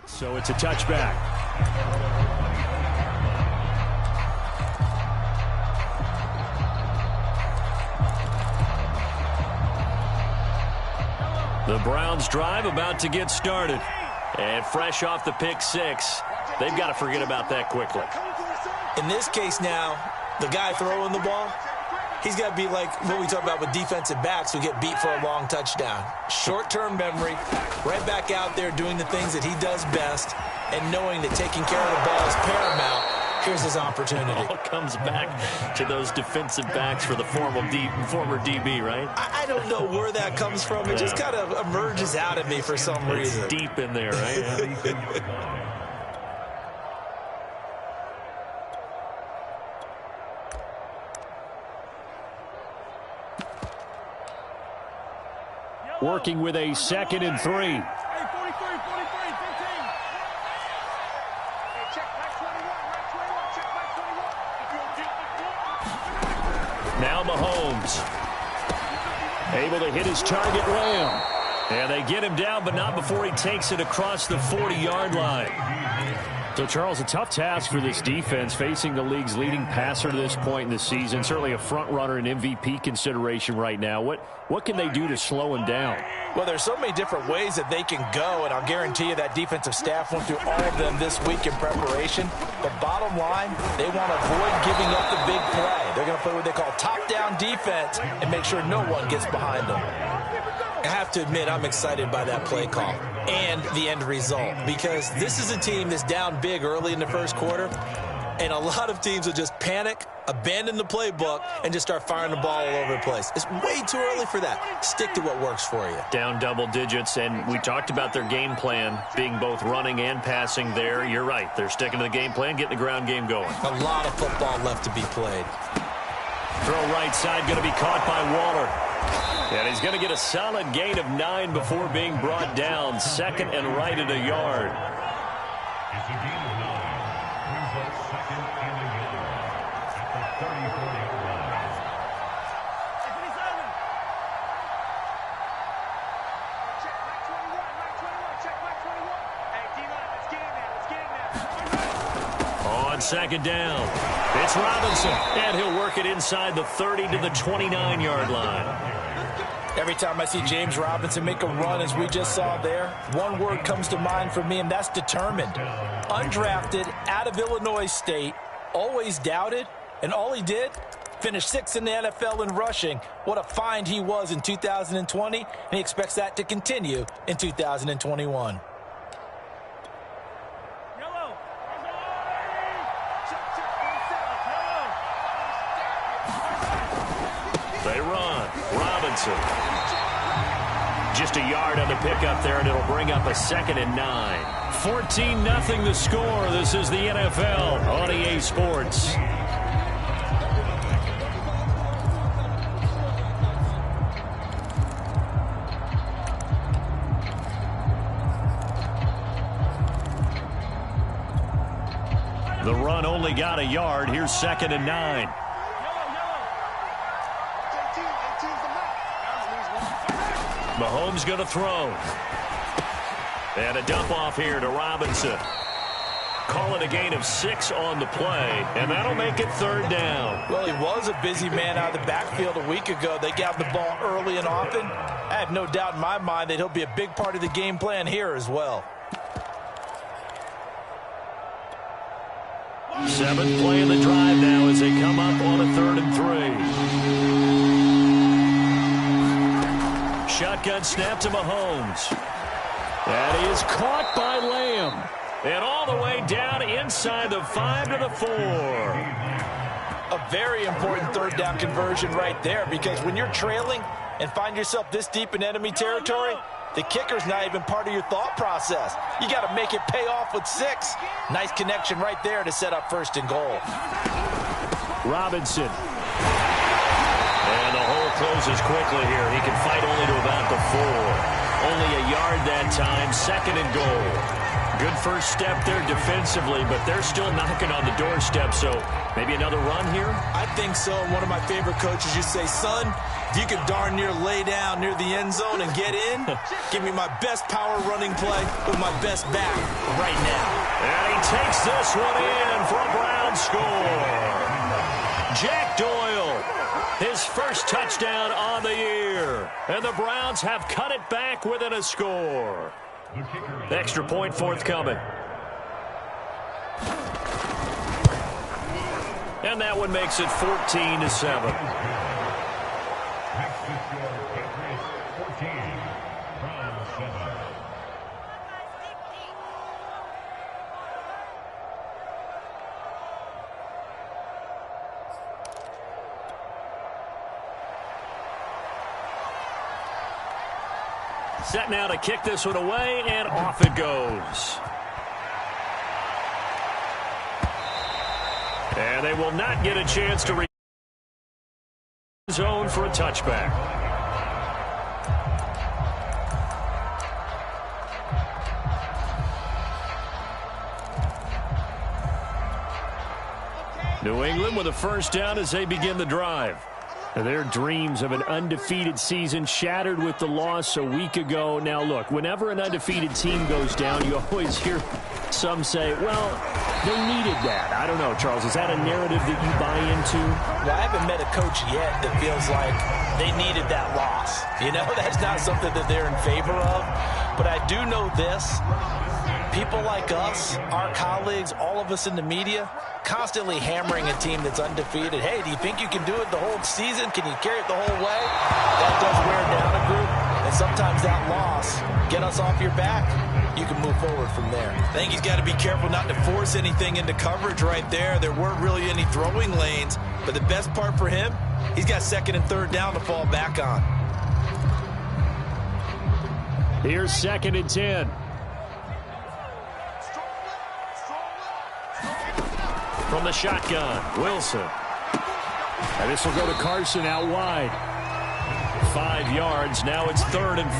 So it's a touchback. The Browns drive about to get started. And fresh off the pick six, they've got to forget about that quickly. In this case now, the guy throwing the ball, he's got to be like what we talk about with defensive backs who get beat for a long touchdown. Short-term memory, right back out there doing the things that he does best, and knowing that taking care of the ball is paramount. Here's his opportunity. It all comes back to those defensive backs for the former DB, right? I don't know where that comes from. It just kind of emerges out of me for some reason. It's deep in there, right? Working with a 2nd and 3. Hey, 43, 15. Hey, check back 21, check back 21. Now Mahomes. Able to hit his target, Lamb. And they get him down, but not before he takes it across the 40-yard line. So, Charles, a tough task for this defense, facing the league's leading passer to this point in the season. Certainly a front-runner and MVP consideration right now. What can they do to slow him down? Well, there's so many different ways that they can go, and I'll guarantee you that defensive staff went through all of them this week in preparation. The bottom line, they want to avoid giving up the big play. They're going to play what they call top-down defense and make sure no one gets behind them. I have to admit, I'm excited by that play call and the end result, because this is a team that's down big early in the first quarter, and a lot of teams will just panic, abandon the playbook, and just start firing the ball all over the place. It's way too early for that. Stick to what works for you. Down double digits, and we talked about their game plan being both running and passing there. You're right. They're sticking to the game plan, getting the ground game going. A lot of football left to be played. Throw right side, going to be caught by Waller. And he's going to get a solid gain of 9 before being brought down. 2nd and right at a yard. It's a gain of 9. Brings up 2nd and a yard at the 34-yard line. Check back 21, check back 21. Hey, D-line, let's get in there, On 2nd down, it's Robinson. And he'll work it inside the 30 to the 29-yard line. Every time I see James Robinson make a run, as we just saw there, one word comes to mind for me, and that's determined. Undrafted, out of Illinois State, always doubted, and all he did, finished 6th in the NFL in rushing. What a find he was in 2020, and he expects that to continue in 2021. They run. Robinson. Just a yard on the pickup there, and it'll bring up a 2nd and 9. 14-0 the score. This is the NFL on EA Sports. The run only got a yard. Here's 2nd and 9. Mahomes going to throw. And a dump off here to Robinson. Call it a gain of 6 on the play, and that'll make it 3rd down. Well, he was a busy man out of the backfield a week ago. They got the ball early and often. I have no doubt in my mind that he'll be a big part of the game plan here as well. 7th play of the drive now as they come up on a 3rd and 3. Shotgun snap to Mahomes. That is caught by Lamb. And all the way down inside the 5 to the 4. A very important 3rd down conversion right there, because when you're trailing and find yourself this deep in enemy territory, the kicker's not even part of your thought process. You got to make it pay off with 6. Nice connection right there to set up 1st and goal. Robinson. And the hole closes quickly here. He can fight only to about the 4. Only a yard that time. 2nd and goal. good first step there defensively, but they're still knocking on the doorstep, so maybe another run here? I think so. One of my favorite coaches used to say, son, if you could darn near lay down near the end zone and get in, give me my best power running play with my best back right now. And he takes this one in for a Brown score. Jack Doyle, his first touchdown on the year. And the Browns have cut it back within a score. Extra point forthcoming. And that one makes it 14-7. Set now to kick this one away, and off it goes. And they will not get a chance to zone for a touchback. New England with a first down as they begin the drive. Their dreams of an undefeated season shattered with the loss a week ago. Now, look, whenever an undefeated team goes down, you always hear some say, well, they needed that. I don't know, Charles. Is that a narrative that you buy into? Well, I haven't met a coach yet that feels like they needed that loss. You know, that's not something that they're in favor of. But I do know this. People like us, our colleagues, all of us in the media, constantly hammering a team that's undefeated. Hey, do you think you can do it the whole season? Can you carry it the whole way? That does wear down a group, and sometimes that loss, get us off your back, you can move forward from there. I think he's got to be careful not to force anything into coverage right there. There weren't really any throwing lanes, but the best part for him, he's got second and third down to fall back on. Here's 2nd and 10. From the shotgun, Wilson. And this will go to Carson out wide. 5 yards. Now it's 3rd and 5.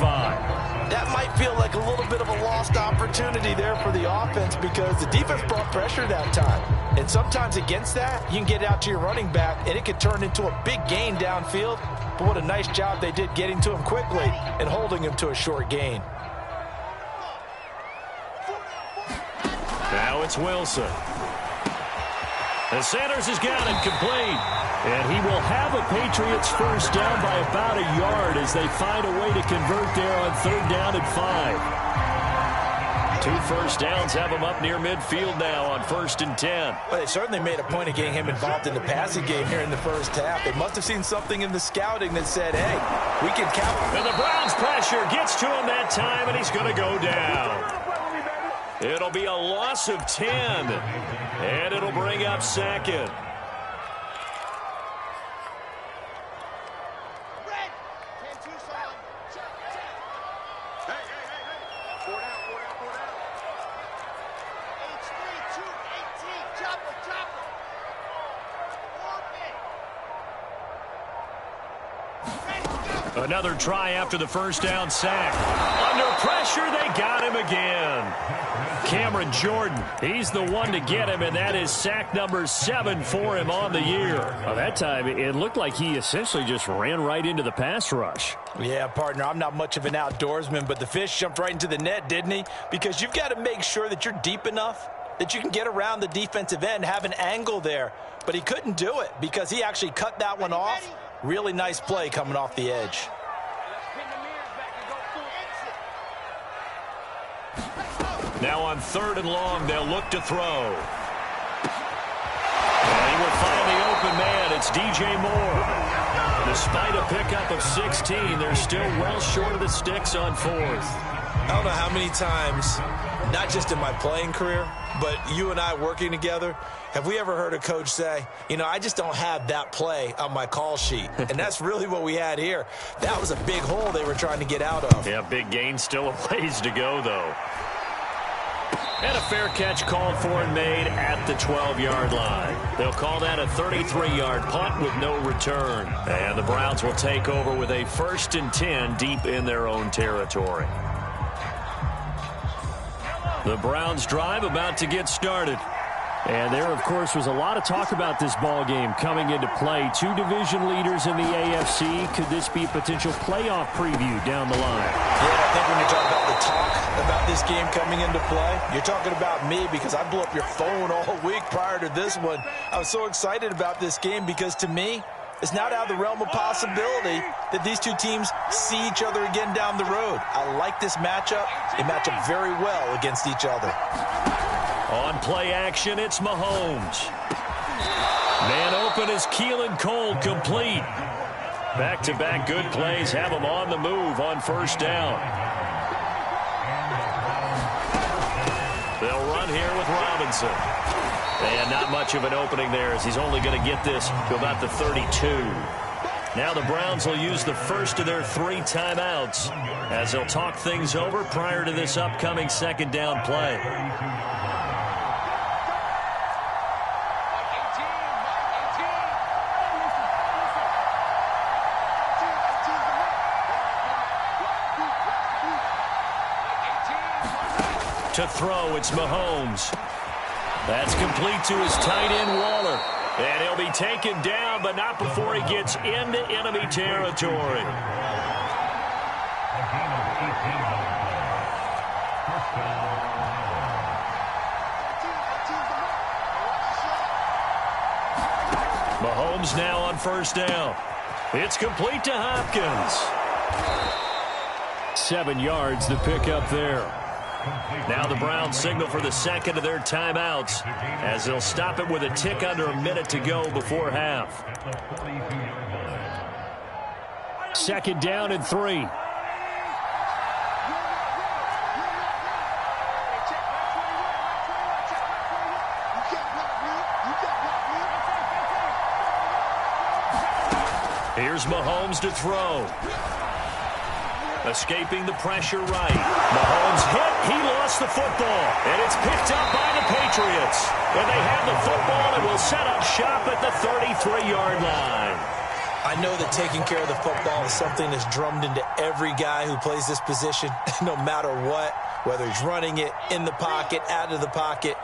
That might feel like a little bit of a lost opportunity there for the offense because the defense brought pressure that time. And sometimes against that, you can get out to your running back, and it could turn into a big gain downfield. But what a nice job they did getting to him quickly and holding him to a short gain. Now it's Wilson. And Sanders has got it complete. And he will have a Patriots first down by about a yard as they find a way to convert there on 3rd down and 5. 2 first downs have him up near midfield now on 1st and 10. Well, they certainly made a point of getting him involved in the passing game here in the first half. They must have seen something in the scouting that said, hey, we can count. And the Browns pressure gets to him that time, and he's going to go down. It'll be a loss of 10, and it'll bring up 2nd. Another try after the first down sack. Under pressure, they got him again. Cameron Jordan, he's the one to get him, and that is sack number 7 for him on the year. Well, that time, it looked like he essentially just ran right into the pass rush. Yeah, partner, I'm not much of an outdoorsman, but the fish jumped right into the net, didn't he? Because you've got to make sure that you're deep enough that you can get around the defensive end, have an angle there. But he couldn't do it because he actually cut that one off. Really nice play coming off the edge. Now on 3rd and long, they'll look to throw. And he will find the open man. It's DJ Moore. Despite a pickup of 16, they're still well short of the sticks on 4th. I don't know how many times, not just in my playing career, but you and I working together, have we ever heard a coach say, you know, I just don't have that play on my call sheet. And that's really what we had here. That was a big hole they were trying to get out of. Yeah, big gain, still a ways to go, though. And a fair catch called for and made at the 12-yard line. They'll call that a 33-yard punt with no return. And the Browns will take over with a 1st and 10 deep in their own territory. The Browns drive about to get started. And there, of course, was a lot of talk about this ball game coming into play. Two division leaders in the AFC. Could this be a potential playoff preview down the line? Yeah, I think when you talk about the talk about this game coming into play, you're talking about me because I blew up your phone all week prior to this one. I was so excited about this game because, to me, it's not out of the realm of possibility that these two teams see each other again down the road. I like this matchup. They match up very well against each other. On play action, it's Mahomes. Man open is Keelan Cole, complete. Back-to-back good plays have him on the move on first down. They'll run here with Robinson. And not much of an opening there as he's only going to get this to about the 32. Now the Browns will use the first of their 3 timeouts as they'll talk things over prior to this upcoming second down play. To throw, it's Mahomes. That's complete to his tight end, Waller. And he'll be taken down, but not before he gets into enemy territory. Mahomes now on first down. It's complete to Hopkins. 7 yards to pick up there. Now the Browns signal for the second of their timeouts as they'll stop it with a tick under a minute to go before half. Second down and 3. Here's Mahomes to throw. Escaping the pressure right. Mahomes hit. He lost the football. And it's picked up by the Patriots. And they have the football and will set up shop at the 33-yard line. I know that taking care of the football is something that's drummed into every guy who plays this position, no matter what, whether he's running it, in the pocket, out of the pocket.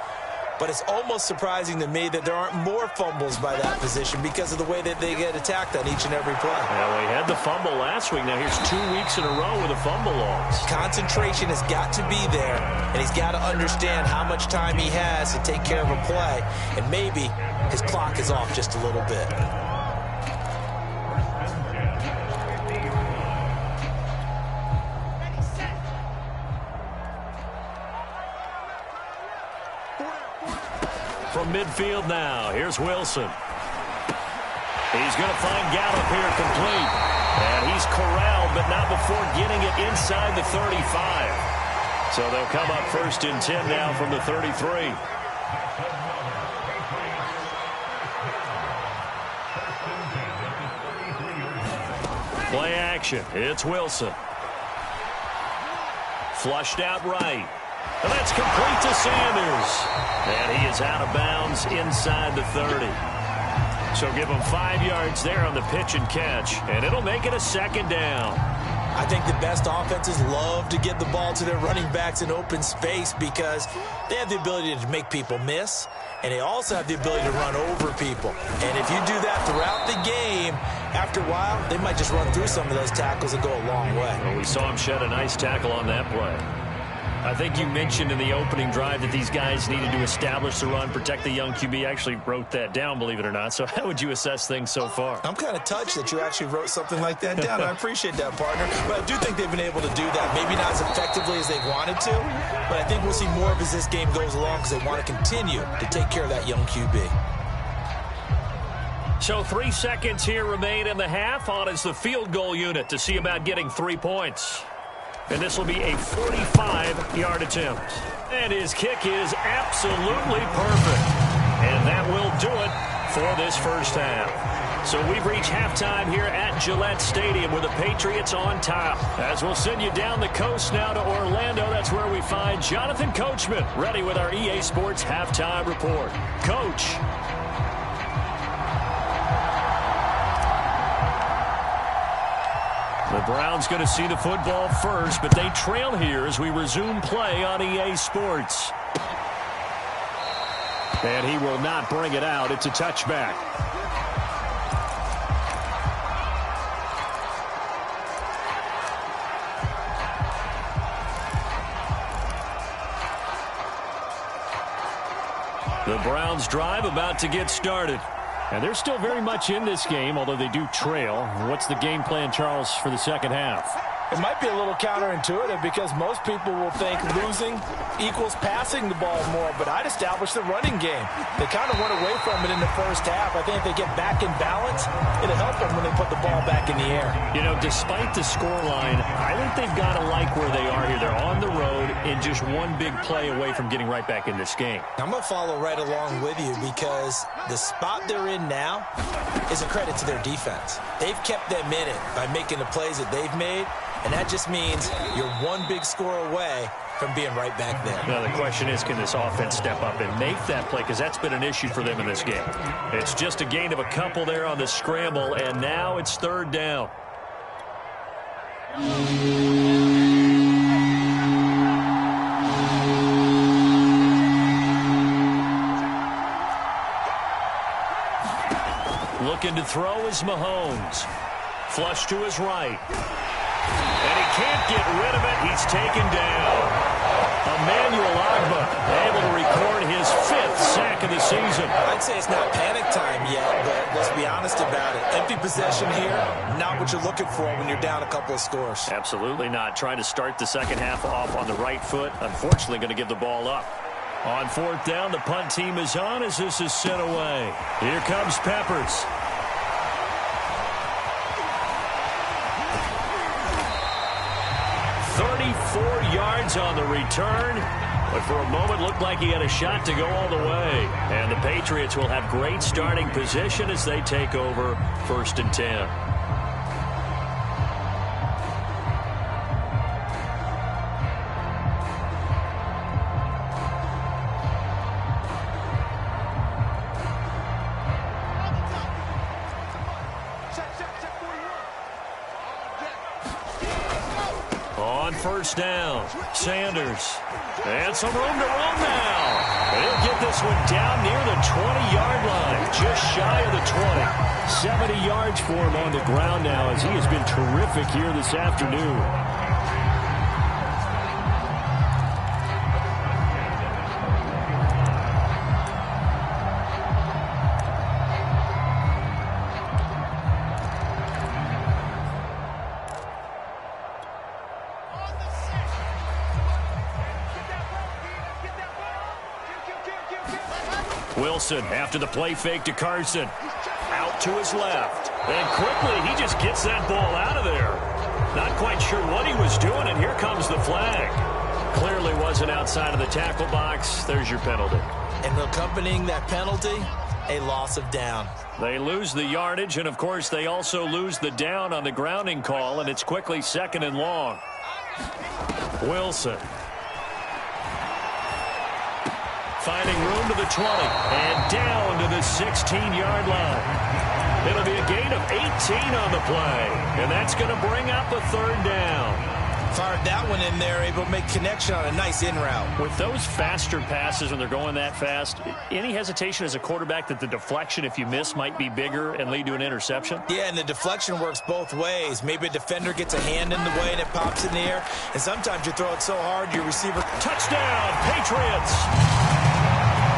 But it's almost surprising to me that there aren't more fumbles by that position because of the way that they get attacked on each and every play. Yeah, we had the fumble last week. Now here's 2 weeks in a row with a fumble loss. Concentration has got to be there, and he's got to understand how much time he has to take care of a play. And maybe his clock is off just a little bit. From midfield now, here's Wilson. He's going to find Gallup here complete. And he's corralled, but not before getting it inside the 35. So they'll come up first and 10 now from the 33. Play action. It's Wilson. Flushed out right. And that's complete to Sanders. And he is out of bounds inside the 30. So give him 5 yards there on the pitch and catch. And it'll make it a second down. I think the best offenses love to get the ball to their running backs in open space because they have the ability to make people miss. And they also have the ability to run over people. And if you do that throughout the game, after a while, they might just run through some of those tackles and go a long way. Well, we saw him shed a nice tackle on that play. I think you mentioned in the opening drive that these guys needed to establish the run, protect the young QB. I actually wrote that down, believe it or not. So how would you assess things so far? I'm kind of touched that you actually wrote something like that down. I appreciate that, partner. But I do think they've been able to do that. Maybe not as effectively as they wanted to, but I think we'll see more of as this game goes along because they want to continue to take care of that young QB. So 3 seconds here remain in the half. On is the field goal unit to see about getting 3 points. And this will be a 45-yard attempt. And his kick is absolutely perfect. And that will do it for this first half. So we've reached halftime here at Gillette Stadium with the Patriots on top. As we'll send you down the coast now to Orlando, that's where we find Jonathan Coachman ready with our EA Sports Halftime Report. Coach. The Browns going to see the football first, but they trail here as we resume play on EA Sports. And he will not bring it out. It's a touchback. The Browns drive about to get started. And they're still very much in this game, although they do trail. What's the game plan, Charles, for the second half? It might be a little counterintuitive because most people will think losing equals passing the ball more, but I'd establish the running game. They kind of went away from it in the first half. I think if they get back in balance, it'll help them when they put the ball back in the air. You know, despite the scoreline, I think they've got to like where they are here. They're on the road and just one big play away from getting right back in this game. I'm going to follow right along with you because the spot they're in now is a credit to their defense. They've kept them in it by making the plays that they've made. And that just means you're one big score away from being right back there. Now, the question is, can this offense step up and make that play? Because that's been an issue for them in this game. It's just a gain of a couple there on the scramble, and now it's third down. Looking to throw is Mahomes. Flush to his right. And he can't get rid of it. He's taken down. Emmanuel Ogbah able to record his 5th sack of the season. I'd say it's not panic time yet, but let's be honest about it. Empty possession here, not what you're looking for when you're down a couple of scores. Absolutely not. Trying to start the second half off on the right foot. Unfortunately, going to give the ball up. On 4th down, the punt team is on as this is sent away. Here comes Peppers. 34 yards on the return, but for a moment looked like he had a shot to go all the way. And the Patriots will have great starting position as they take over 1st and 10. On 1st down, Sanders. And some room to run now. He'll get this one down near the 20-yard line, just shy of the 20. 70 yards for him on the ground now as he has been terrific here this afternoon. Wilson after the play fake to Carson. Out to his left. And quickly he just gets that ball out of there. Not quite sure what he was doing, and here comes the flag. Clearly wasn't outside of the tackle box. There's your penalty. And accompanying that penalty, a loss of down. They lose the yardage, and of course they also lose the down on the grounding call, and it's quickly 2nd and long. Wilson. Finding room to the 20 and down to the 16-yard line. It'll be a gain of 18 on the play, and that's going to bring up a 3rd down. Fired that one in there, able to make connection on a nice in route. With those faster passes when they're going that fast, any hesitation as a quarterback that the deflection, if you miss, might be bigger and lead to an interception? Yeah, and the deflection works both ways. Maybe a defender gets a hand in the way and it pops in the air, and sometimes you throw it so hard your receiver... Touchdown, Patriots!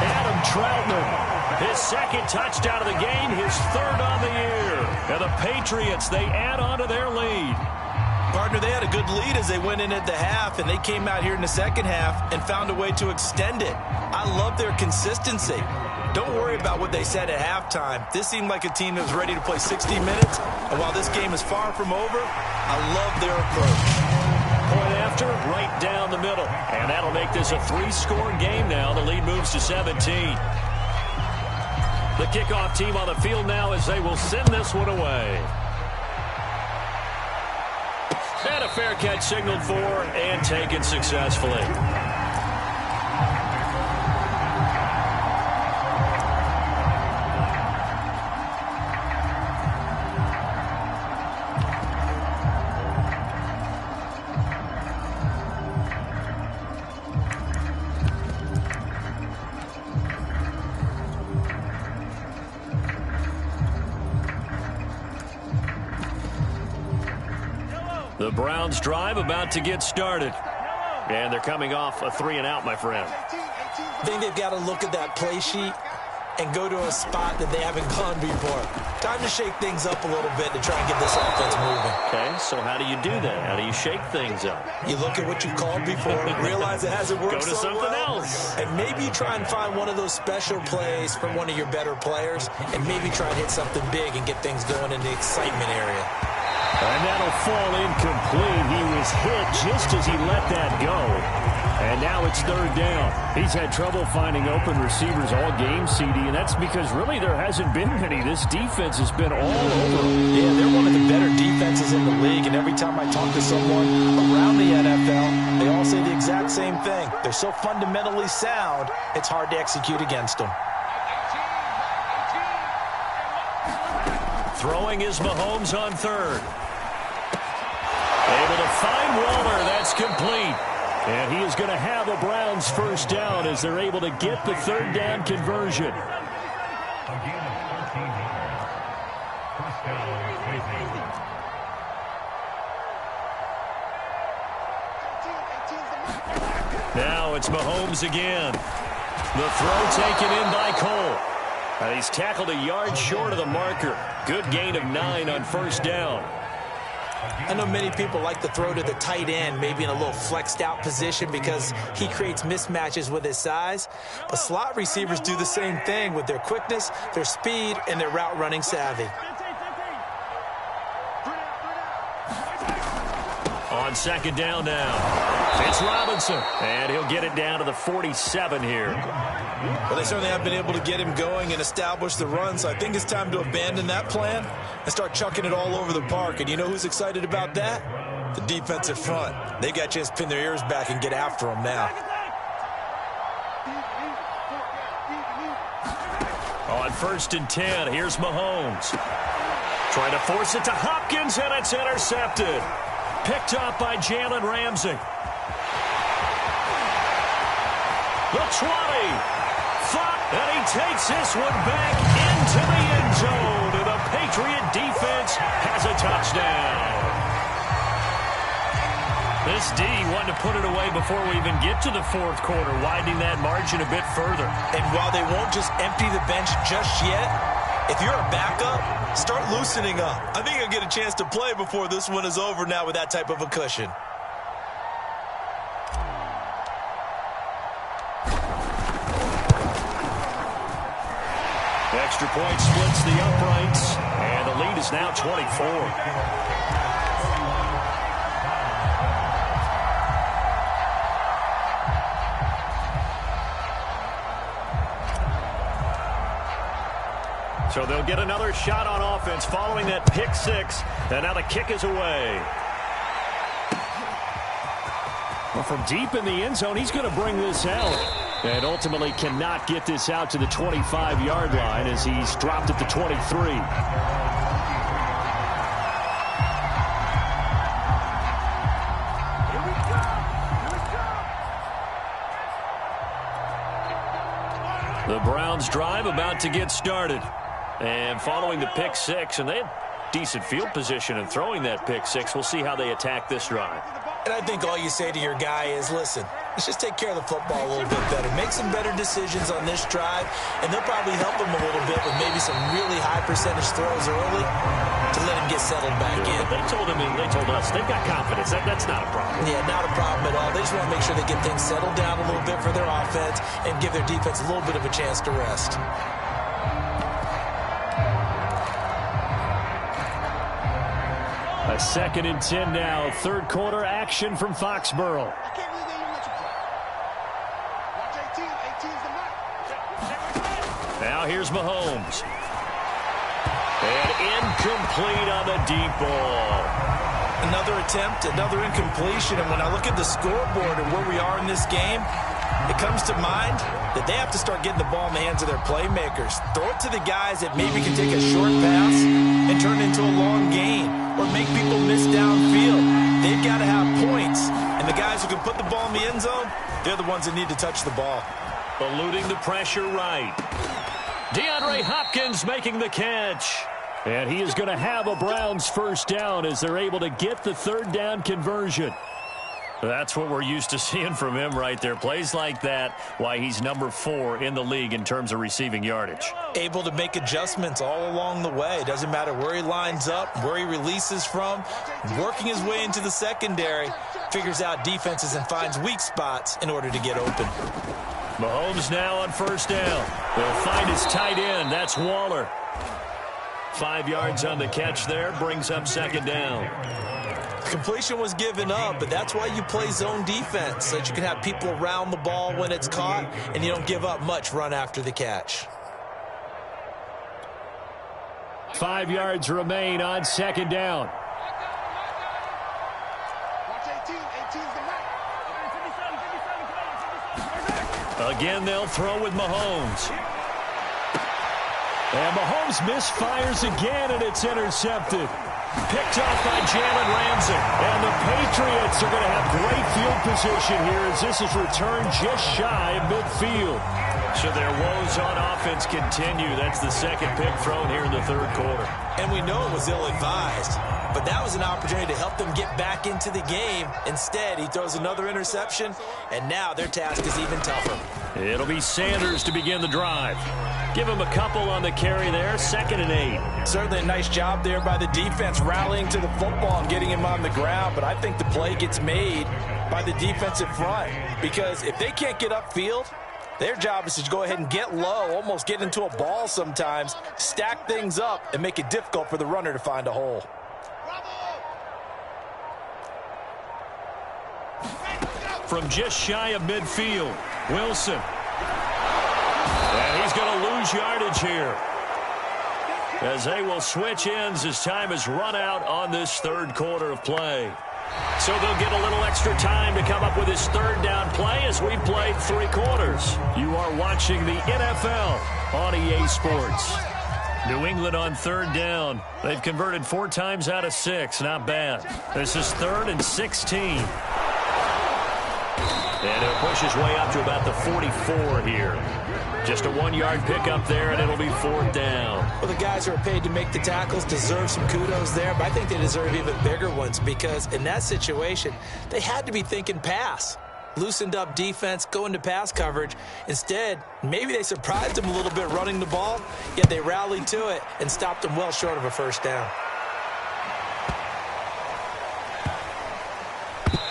Adam Troutman, his 2nd touchdown of the game, his 3rd on the year. And the Patriots, they add on to their lead. Partner, they had a good lead as they went in at the half, and they came out here in the second half and found a way to extend it. I love their consistency. Don't worry about what they said at halftime. This seemed like a team that was ready to play 60 minutes, and while this game is far from over, I love their approach. Point after, right down the middle. And that'll make this a 3-score game now. The lead moves to 17. The kickoff team on the field now as they will send this one away. And a fair catch signaled for and taken successfully. The Browns drive about to get started. And they're coming off a 3-and-out, my friend. I think they've got to look at that play sheet and go to a spot that they haven't gone before. Time to shake things up a little bit to try and get this offense moving. Okay, so how do you do that? How do you shake things up? You look at what you called before, realize it hasn't worked Go to so something well, else. and maybe you try and find one of those special plays from one of your better players, and maybe try and hit something big and get things going in the excitement area. And that'll fall incomplete. He was hit just as he let that go. And now it's 3rd down. He's had trouble finding open receivers all game, CD, and that's because really there hasn't been many. This defense has been all over. Yeah, they're one of the better defenses in the league, and every time I talk to someone around the NFL, they all say the exact same thing. They're so fundamentally sound, it's hard to execute against them. Throwing is Mahomes on 3rd. Able to find Waller. That's complete. And he is going to have a Browns 1st down as they're able to get the 3rd down conversion. Again, 13 yards. 1st down, Now it's Mahomes again. The throw taken in by Cole. And he's tackled a yard short of the marker. Good gain of 9 on 1st down. I know many people like to throw to the tight end, maybe in a little flexed out position because he creates mismatches with his size. But slot receivers do the same thing with their quickness, their speed, and their route running savvy. On 2nd down now, it's Robinson, and he'll get it down to the 47 here. Well, they certainly have been able to get him going and establish the run, so I think it's time to abandon that plan and start chucking it all over the park. And you know who's excited about that? The defensive front. They got a chance to pin their ears back and get after him now. On 1st and 10, here's Mahomes. Trying to force it to Hopkins, and it's intercepted. Picked up by Jalen Ramsey. The 20. And he takes this one back into the end zone. And the Patriot defense has a touchdown. This D wanted to put it away before we even get to the 4th quarter, widening that margin a bit further. And while they won't just empty the bench just yet, if you're a backup, start loosening up. I think you'll get a chance to play before this one is over now with that type of a cushion. Extra point splits the uprights, and the lead is now 24. So they'll get another shot on offense following that pick 6, and now the kick is away. Well, from deep in the end zone, he's going to bring this out. And ultimately cannot get this out to the 25-yard line as he's dropped at the 23. The Browns drive about to get started. And following the pick 6, and they have decent field position in throwing that pick 6. We'll see how they attack this drive. And I think all you say to your guy is, listen, let's just take care of the football a little bit better. Make some better decisions on this drive, and they'll probably help him a little bit with maybe some really high percentage throws early to let him get settled back in. They told him, and they told us, they've got confidence. That's not a problem. Yeah, not a problem at all. They just want to make sure they get things settled down a little bit for their offense and give their defense a little bit of a chance to rest. A 2nd and 10 now. 3rd quarter action from Foxborough. I can't believe they even let you play. Watch 18. 18's the mark. Now here's Mahomes. And incomplete on the deep ball. Another attempt, another incompletion. And when I look at the scoreboard and where we are in this game, it comes to mind that they have to start getting the ball in the hands of their playmakers. Throw it to the guys that maybe can take a short pass and turn it into a long gain or make people miss downfield. They've got to have points. And the guys who can put the ball in the end zone, they're the ones that need to touch the ball. Eluding the pressure right. DeAndre Hopkins making the catch. And he is going to have a Browns first down as they're able to get the third down conversion. That's what we're used to seeing from him right there. Plays like that, why he's number 4 in the league in terms of receiving yardage. Able to make adjustments all along the way. Doesn't matter where he lines up, where he releases from. Working his way into the secondary. Figures out defenses and finds weak spots in order to get open. Mahomes now on first down. They'll find his tight end. That's Waller. 5 yards on the catch there. Brings up second down. Completion was given up, but that's why you play zone defense, so that you can have people around the ball when it's caught, and you don't give up much run after the catch. 5 yards remain on second down. Again, they'll throw with Mahomes. And Mahomes misfires again, and it's intercepted. Picked off by Jalen Ramsey. And the Patriots are going to have great field position here as this is returned just shy of midfield. So their woes on offense continue. That's the second pick thrown here in the third quarter. And we know it was ill-advised, but that was an opportunity to help them get back into the game. Instead, he throws another interception, and now their task is even tougher. It'll be Sanders to begin the drive. Give him a couple on the carry there, 2nd and 8. Certainly a nice job there by the defense rallying to the football and getting him on the ground, but I think the play gets made by the defensive front because if they can't get upfield, their job is to go ahead and get low, almost get into a ball sometimes, stack things up, and make it difficult for the runner to find a hole. From just shy of midfield, Wilson. And he's going to lose yardage here as they will switch ends as time has run out on this third quarter of play. So they'll get a little extra time to come up with his third down play as we play 3 quarters. You are watching the NFL on EA Sports. New England on third down. They've converted 4 times out of 6. Not bad. This is 3rd and 16. And he'll push his way up to about the 44 here. Just a 1-yard pickup there, and it'll be 4th down. Well, the guys who are paid to make the tackles deserve some kudos there, but I think they deserve even bigger ones because in that situation, they had to be thinking pass. Loosened up defense, going to pass coverage. Instead, maybe they surprised them a little bit running the ball, yet they rallied to it and stopped them well short of a first down.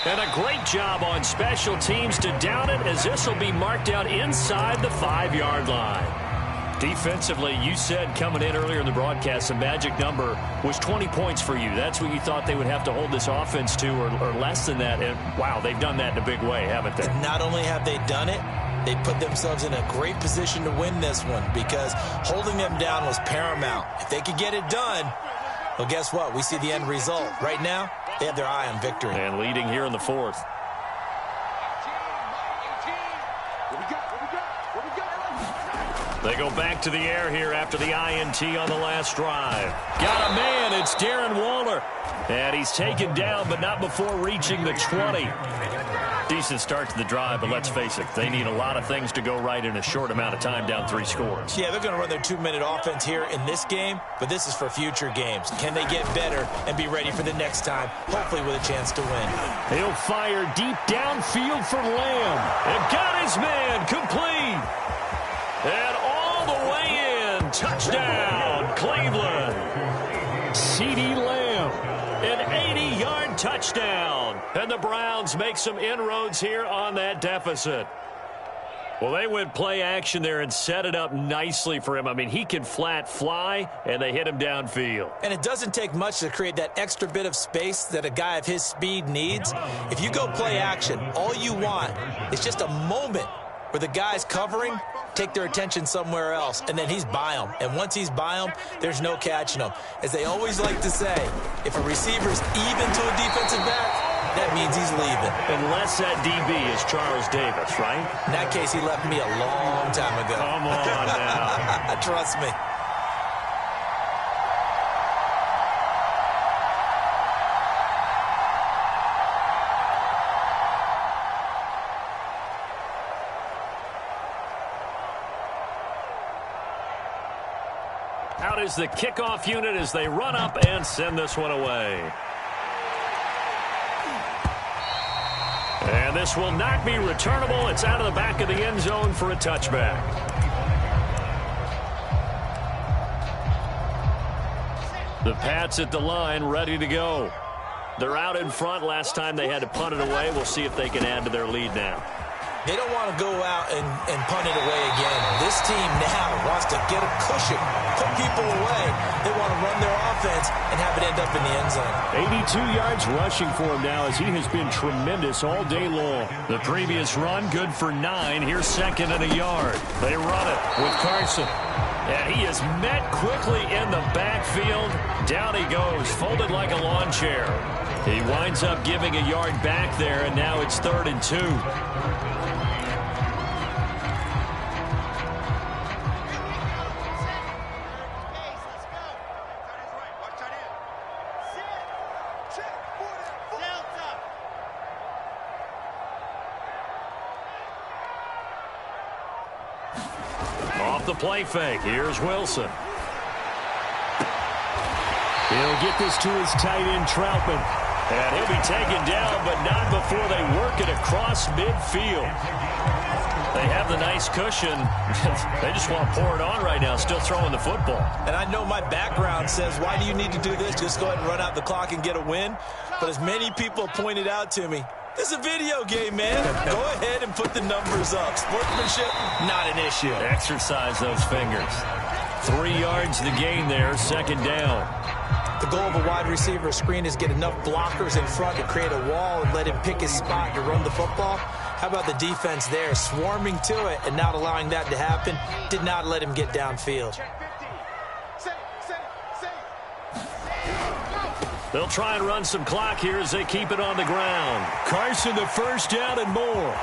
And a great job on special teams to down it as this will be marked out inside the 5-yard line. Defensively, you said coming in earlier in the broadcast, the magic number was 20 points for you. That's what you thought they would have to hold this offense to or less than that. And, wow, they've done that in a big way, haven't they? And not only have they done it, they put themselves in a great position to win this one because holding them down was paramount. If they could get it done, well, guess what? We see the end result. Right now, they have their eye on victory. And leading here in the 4th. They go back to the air here after the INT on the last drive. Got a man. It's Darren Waller. And he's taken down, but not before reaching the 20. Decent start to the drive, but let's face it, they need a lot of things to go right in a short amount of time, down 3 scores. Yeah, they're going to run their 2-minute offense here in this game, but this is for future games. Can they get better and be ready for the next time, hopefully with a chance to win? He'll fire deep downfield for Lamb. And got his man complete. And all the way in. Touchdown, Cleveland. CeeDee Lamb, an 80-yard touchdown. And the Browns make some inroads here on that deficit. Well, they went play action there and set it up nicely for him. I mean, he can flat fly, and they hit him downfield. And it doesn't take much to create that extra bit of space that a guy of his speed needs. If you go play action, all you want is just a moment where the guys covering take their attention somewhere else, and then he's by them. And once he's by them, there's no catching him. As they always like to say, if a receiver's even to a defensive back, that means he's leaving. Unless that DB is Charles Davis, right? In that case, he left me a long time ago. Come on now. Trust me. Out out is the kickoff unit as they run up and send this one away. And this will not be returnable. It's out of the back of the end zone for a touchback. The Pats at the line, ready to go. They're out in front. Last time they had to punt it away. We'll see if they can add to their lead now. They don't want to go out and punt it away again. This team now wants to get a cushion, put people away. They want to run their offense and have it end up in the end zone. 82 yards rushing for him now as he has been tremendous all day long. The previous run, good for 9. Here's second and a yard. They run it with Carson. And he is met quickly in the backfield. Down he goes, folded like a lawn chair. He winds up giving a yard back there, and now it's 3rd and 2. Off the play fake, here's Wilson. He'll get this to his tight end, Troutman. And he'll be taken down, but not before they work it across midfield. They have the nice cushion. They just want to pour it on right now, still throwing the football. And I know my background says, why do you need to do this? Just go ahead and run out the clock and get a win. But as many people pointed out to me, this is a video game, man. Go ahead and put the numbers up. Sportsmanship, not an issue. Exercise those fingers. 3 yards the gain there, 2nd down. The goal of a wide receiver screen is get enough blockers in front to create a wall and let him pick his spot to run the football. How about the defense there, swarming to it and not allowing that to happen? Did not let him get downfield. They'll try and run some clock here as they keep it on the ground. Carson the first down and more.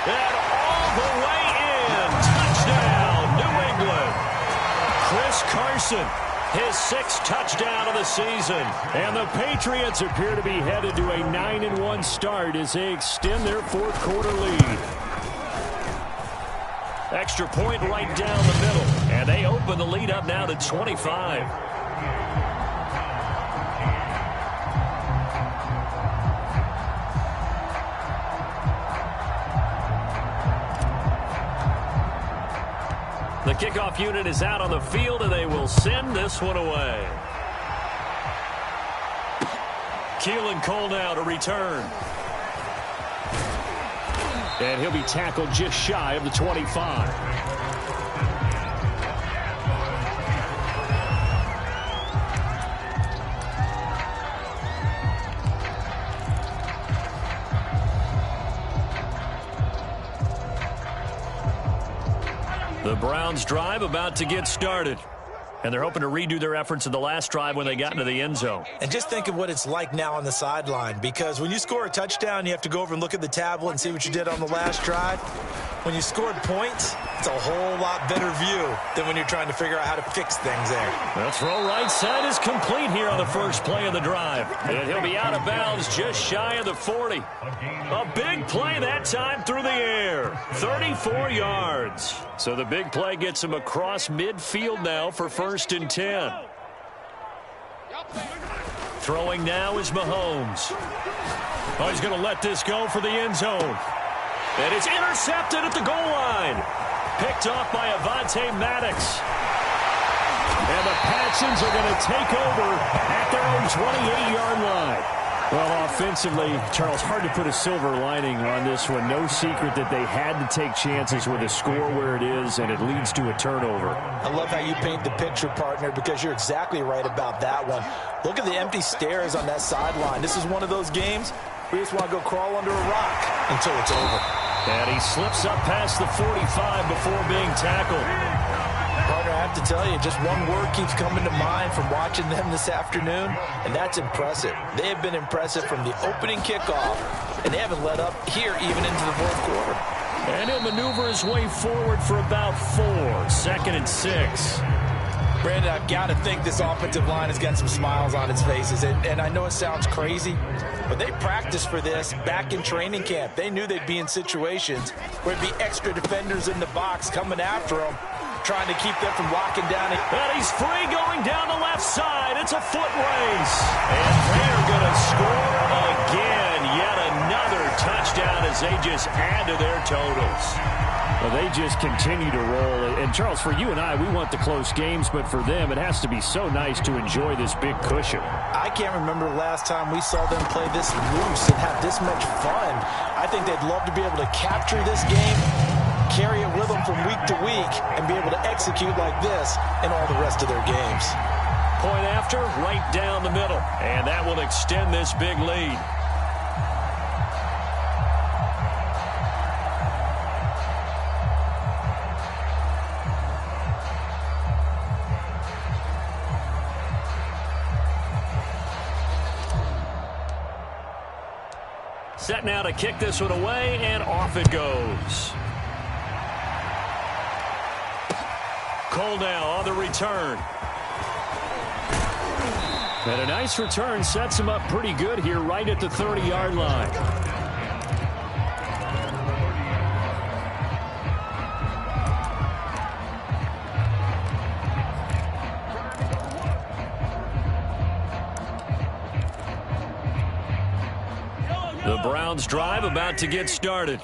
And all the way in. Touchdown, New England. Chris Carson, his 6th touchdown of the season. And the Patriots appear to be headed to a 9-1 start as they extend their 4th quarter lead. Extra point right down the middle. And they open the lead up now to 25. The kickoff unit is out on the field, and they will send this one away. Keelan Cole now to return. And he'll be tackled just shy of the 25. The Browns drive about to get started. And they're hoping to redo their efforts in the last drive when they got into the end zone. And just think of what it's like now on the sideline, because when you score a touchdown, you have to go over and look at the tablet and see what you did on the last drive. When you scored points, it's a whole lot better view than when you're trying to figure out how to fix things there. The throw right side is complete here on the first play of the drive. And he'll be out of bounds just shy of the 40. A big play that time through the air. 34 yards. So the big play gets him across midfield now for 1st and 10. Throwing now is Mahomes. Oh, he's going to let this go for the end zone. And it's intercepted at the goal line. Picked off by Avonte Maddox. And the Patsons are going to take over at their own 28-yard line. Well, offensively, Charles, hard to put a silver lining on this one. No secret that they had to take chances with a score where it is, and it leads to a turnover. I love how you paint the picture, partner, because you're exactly right about that one. Look at the empty stairs on that sideline. This is one of those games where you just want to go crawl under a rock until it's over. And he slips up past the 45 before being tackled. Partner, I have to tell you, just one word keeps coming to mind from watching them this afternoon, and that's impressive. They have been impressive from the opening kickoff, and they haven't let up here even into the 4th quarter. And he'll maneuver his way forward for about 4. 2nd and 6. Brandon, I've got to think this offensive line has got some smiles on its faces. And I know it sounds crazy, but they practiced for this back in training camp. They knew they'd be in situations where it'd be extra defenders in the box coming after them. trying to keep them from locking down. And he's free going down the left side. It's a foot race. And they're going to score again. Yet another touchdown as they just add to their totals. Well, they just continue to roll. And, Charles, for you and I, we want the close games, but for them, it has to be so nice to enjoy this big cushion. I can't remember the last time we saw them play this loose and have this much fun. I think they'd love to be able to capture this game, carry it with them from week to week, and be able to execute like this in all the rest of their games. Point after, right down the middle. And that will extend this big lead. Set now to kick this one away, and off it goes. Cole now on the return. And a nice return sets him up pretty good here right at the 30-yard line. The Browns drive about to get started.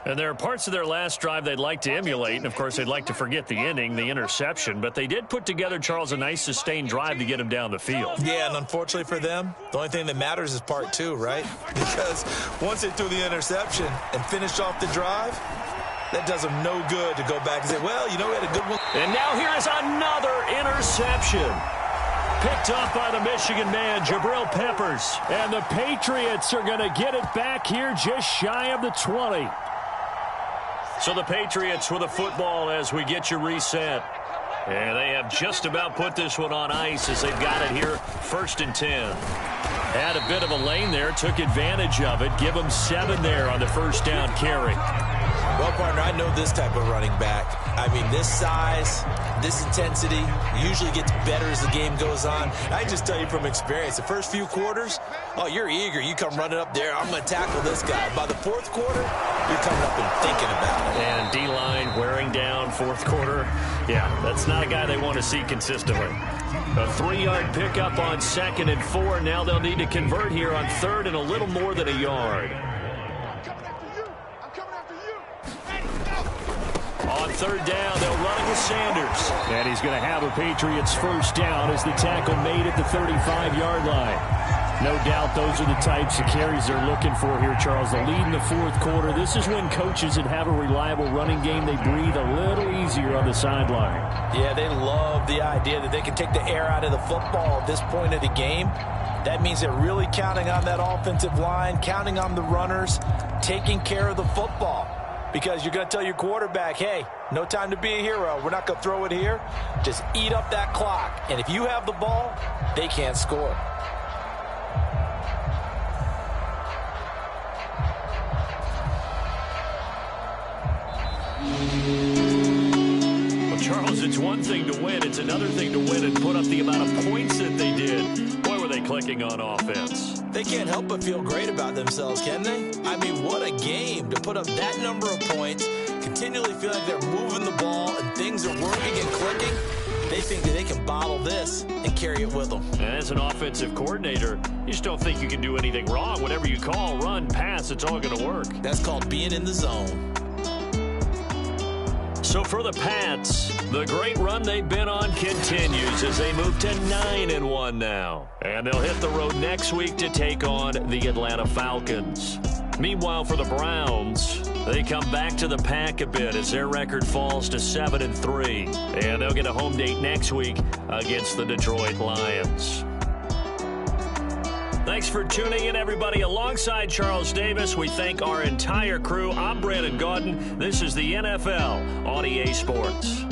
And there are parts of their last drive they'd like to emulate, and, of course, they'd like to forget the ending, the interception. But they did put together, Charles, a nice sustained drive to get him down the field. Yeah, and unfortunately for them, the only thing that matters is part two, right? Because once they threw the interception and finished off the drive, that does them no good to go back and say, well, you know, we had a good one. And now here is another interception. Picked off by the Michigan man, Jabril Peppers. And the Patriots are going to get it back here just shy of the 20. So the Patriots with a football as we get you reset. And they have just about put this one on ice as they've got it here, 1st and 10. Had a bit of a lane there, took advantage of it. Give them 7 there on the first down carry. Well, partner, I know this type of running back. I mean, this size, this intensity usually gets better as the game goes on. I just tell you from experience, the first few quarters, oh, you're eager. You come running up there, I'm going to tackle this guy. By the 4th quarter, you're coming up and thinking about it. And D-line wearing down 4th quarter. Yeah, that's not a guy they want to see consistently. A 3-yard pickup on 2nd and 4. Now they'll need to convert here on 3rd and a little more than a yard. On 3rd down, they'll run it with Sanders. And he's going to have a Patriots first down as the tackle made at the 35-yard line. No doubt those are the types of carries they're looking for here, Charles. The lead in the 4th quarter. This is when coaches that have a reliable running game, they breathe a little easier on the sideline. Yeah, they love the idea that they can take the air out of the football at this point of the game. That means they're really counting on that offensive line, counting on the runners, taking care of the football. Because you're going to tell your quarterback, hey, no time to be a hero. We're not going to throw it here. Just eat up that clock. And if you have the ball, they can't score. Well, Charles, it's one thing to win. It's another thing to win and put up the amount of points that they did. Boy, were they clicking on offense. They can't help but feel great about themselves, can they? I mean, what a game to put up that number of points, continually feel like they're moving the ball and things are working and clicking. They think that they can bottle this and carry it with them. And as an offensive coordinator, you just don't think you can do anything wrong. Whatever you call, run, pass, it's all going to work. That's called being in the zone. So for the Pats, the great run they've been on continues as they move to 9-1 now. And they'll hit the road next week to take on the Atlanta Falcons. Meanwhile, for the Browns, they come back to the pack a bit as their record falls to 7-3. And they'll get a home date next week against the Detroit Lions. Thanks for tuning in, everybody. Alongside Charles Davis, we thank our entire crew. I'm Brandon Gaudin. This is the NFL on EA Sports.